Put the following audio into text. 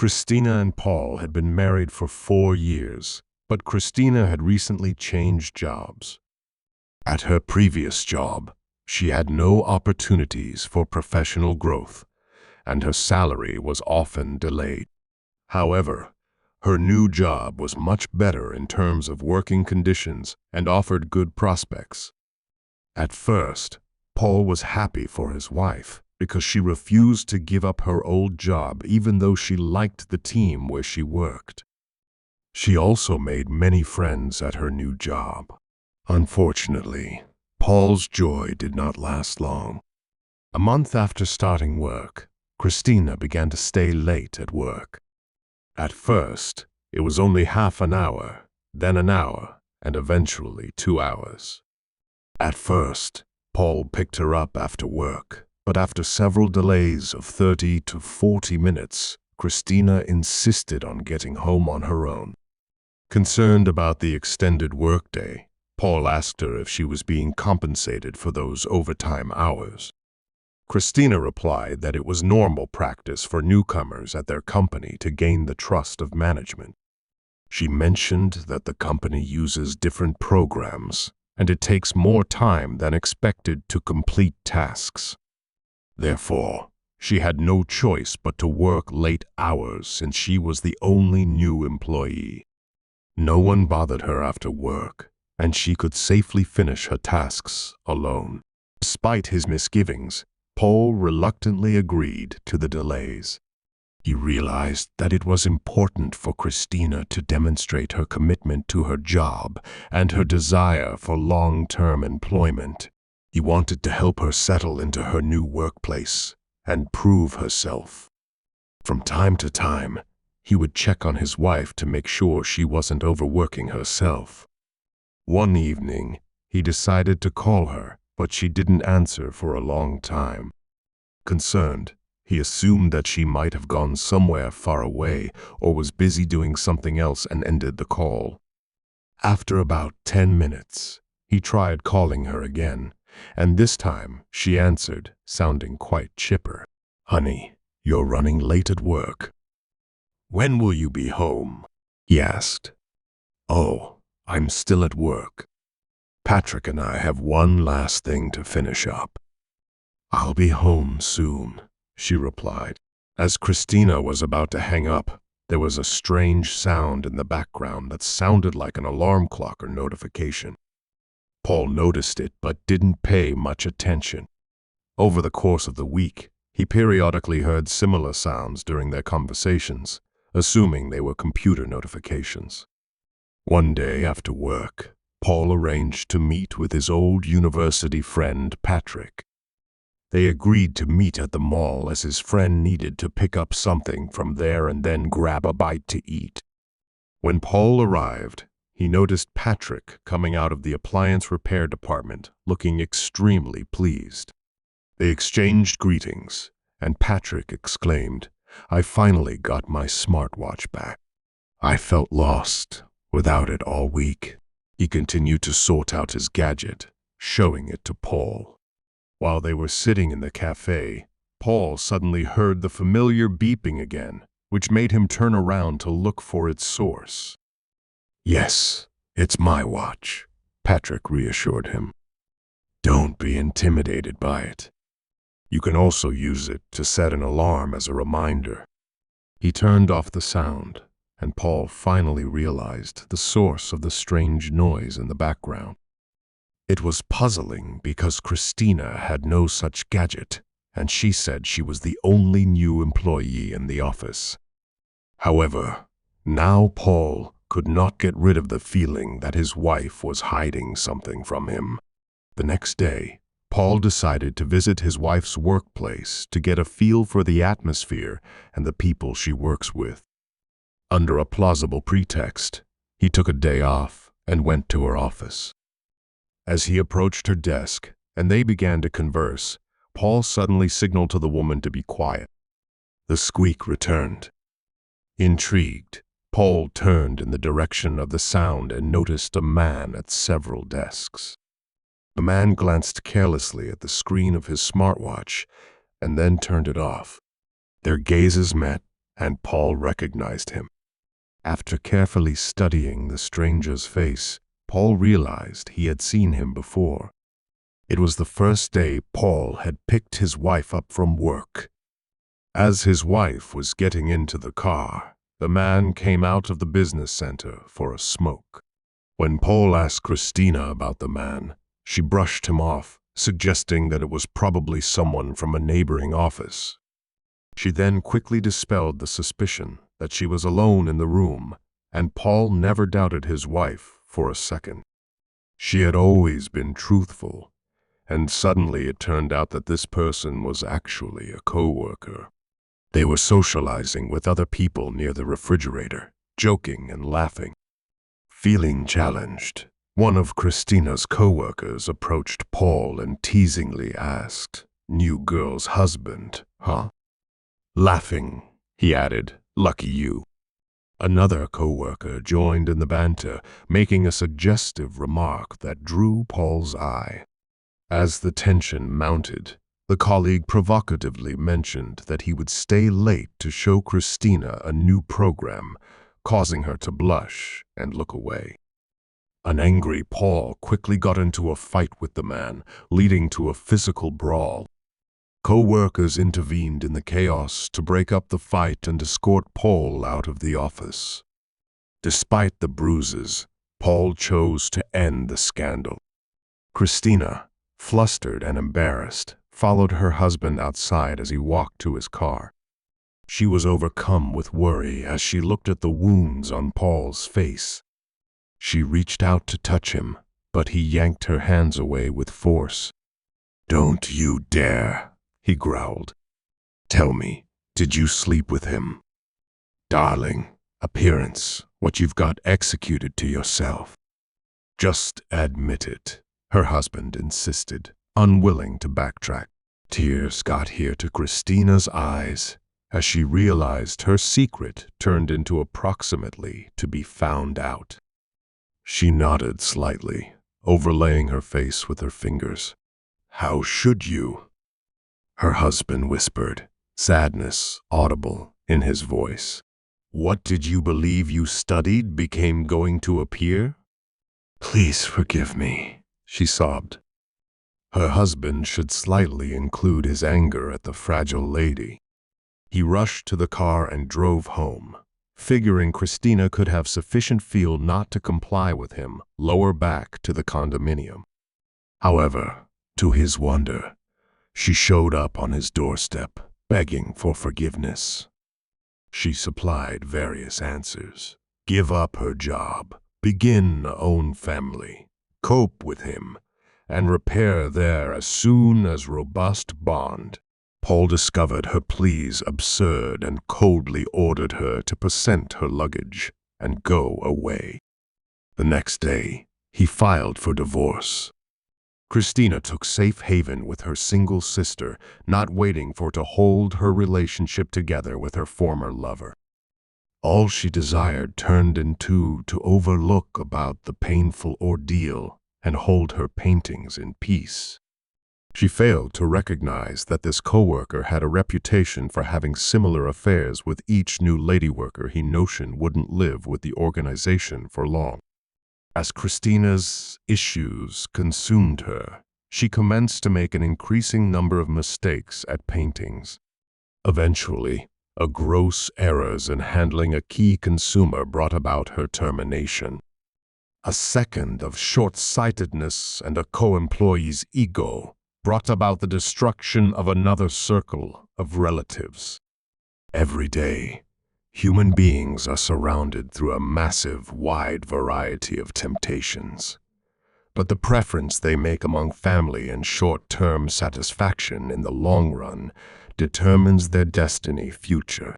Christina and Paul had been married for 4 years, but Christina had recently changed jobs. At her previous job, she had no opportunities for professional growth, and her salary was often delayed. However, her new job was much better in terms of working conditions and offered good prospects. At first, Paul was happy for his wife because she refused to give up her old job even though she liked the team where she worked. She also made many friends at her new job. Unfortunately, Paul's joy did not last long. A month after starting work, Christina began to stay late at work. At first, it was only half an hour, then an hour, and eventually 2 hours. At first, Paul picked her up after work, but after several delays of 30 to 40 minutes, Christina insisted on getting home on her own. Concerned about the extended workday, Paul asked her if she was being compensated for those overtime hours. Christina replied that it was normal practice for newcomers at their company to gain the trust of management. She mentioned that the company uses different programs, and it takes more time than expected to complete tasks. Therefore, she had no choice but to work late hours since she was the only new employee. No one bothered her after work, and she could safely finish her tasks alone. Despite his misgivings, Paul reluctantly agreed to the delays. He realized that it was important for Christina to demonstrate her commitment to her job and her desire for long-term employment. He wanted to help her settle into her new workplace and prove herself. From time to time, he would check on his wife to make sure she wasn't overworking herself. One evening, he decided to call her, but she didn't answer for a long time. Concerned, he assumed that she might have gone somewhere far away or was busy doing something else and ended the call. After about 10 minutes, he tried calling her again, and this time she answered, sounding quite chipper. "Honey, you're running late at work. When will you be home?" he asked. "Oh, I'm still at work. Patrick and I have one last thing to finish up." "I'll be home soon," she replied. As Christina was about to hang up, there was a strange sound in the background that sounded like an alarm clock or notification. Paul noticed it but didn't pay much attention. Over the course of the week, he periodically heard similar sounds during their conversations, assuming they were computer notifications. One day after work, Paul arranged to meet with his old university friend Patrick. They agreed to meet at the mall as his friend needed to pick up something from there and then grab a bite to eat. When Paul arrived, he noticed Patrick coming out of the appliance repair department looking extremely pleased. They exchanged greetings, and Patrick exclaimed, "I finally got my smartwatch back. I felt lost without it all week." He continued to sort out his gadget, showing it to Paul. While they were sitting in the cafe, Paul suddenly heard the familiar beeping again, which made him turn around to look for its source. "Yes, it's my watch," Patrick reassured him. "Don't be intimidated by it. You can also use it to set an alarm as a reminder." He turned off the sound, and Paul finally realized the source of the strange noise in the background. It was puzzling because Christina had no such gadget, and she said she was the only new employee in the office. However, now Paul could not get rid of the feeling that his wife was hiding something from him. The next day, Paul decided to visit his wife's workplace to get a feel for the atmosphere and the people she works with. Under a plausible pretext, he took a day off and went to her office. As he approached her desk and they began to converse, Paul suddenly signaled to the woman to be quiet. The squeak returned. Intrigued, Paul turned in the direction of the sound and noticed a man at several desks. The man glanced carelessly at the screen of his smartwatch and then turned it off. Their gazes met, and Paul recognized him. After carefully studying the stranger's face, Paul realized he had seen him before. It was the first day Paul had picked his wife up from work. As his wife was getting into the car, the man came out of the business center for a smoke. When Paul asked Christina about the man, she brushed him off, suggesting that it was probably someone from a neighboring office. She then quickly dispelled the suspicion that she was alone in the room, and Paul never doubted his wife for a second. She had always been truthful, and suddenly it turned out that this person was actually a coworker. They were socializing with other people near the refrigerator, joking and laughing. Feeling challenged, one of Christina's coworkers approached Paul and teasingly asked, "New girl's husband, huh?" Laughing, he added, "Lucky you." Another coworker joined in the banter, making a suggestive remark that drew Paul's eye. As the tension mounted, the colleague provocatively mentioned that he would stay late to show Christina a new program, causing her to blush and look away. An angry Paul quickly got into a fight with the man, leading to a physical brawl. Co-workers intervened in the chaos to break up the fight and escort Paul out of the office. Despite the bruises, Paul chose to end the scandal. Christina, flustered and embarrassed, followed her husband outside as he walked to his car. She was overcome with worry as she looked at the wounds on Paul's face. She reached out to touch him, but he yanked her hands away with force. "Don't you dare," he growled. "Tell me, did you sleep with him?" "Darling, appearance, what you've got executed to yourself." "Just admit it," her husband insisted, unwilling to backtrack. Tears got here to Christina's eyes as she realized her secret turned into approximately to be found out. She nodded slightly, overlaying her face with her fingers. "How should you?" her husband whispered, sadness audible in his voice. "What did you believe you studied became going to appear?" "Please forgive me," she sobbed. Her husband should slightly include his anger at the fragile lady. He rushed to the car and drove home, figuring Christina could have sufficient feel not to comply with him, lower back to the condominium. However, to his wonder, she showed up on his doorstep, begging for forgiveness. She supplied various answers: give up her job, begin a own family, cope with him, and repair their as soon as robust bond. Paul discovered her pleas absurd and coldly ordered her to present her luggage and go away. The next day, he filed for divorce. Christina took safe haven with her single sister, not waiting for to hold her relationship together with her former lover. All she desired turned into to overlook about the painful ordeal and hold her paintings in peace. She failed to recognize that this coworker had a reputation for having similar affairs with each new lady worker he notioned wouldn't live with the organization for long. As Christina's issues consumed her, she commenced to make an increasing number of mistakes at paintings. Eventually, a gross errors in handling a key consumer brought about her termination. A second of short-sightedness and a co-employee's ego brought about the destruction of another circle of relatives. Every day, human beings are surrounded through a massive, wide variety of temptations. But the preference they make among family and short-term satisfaction in the long run determines their destiny future.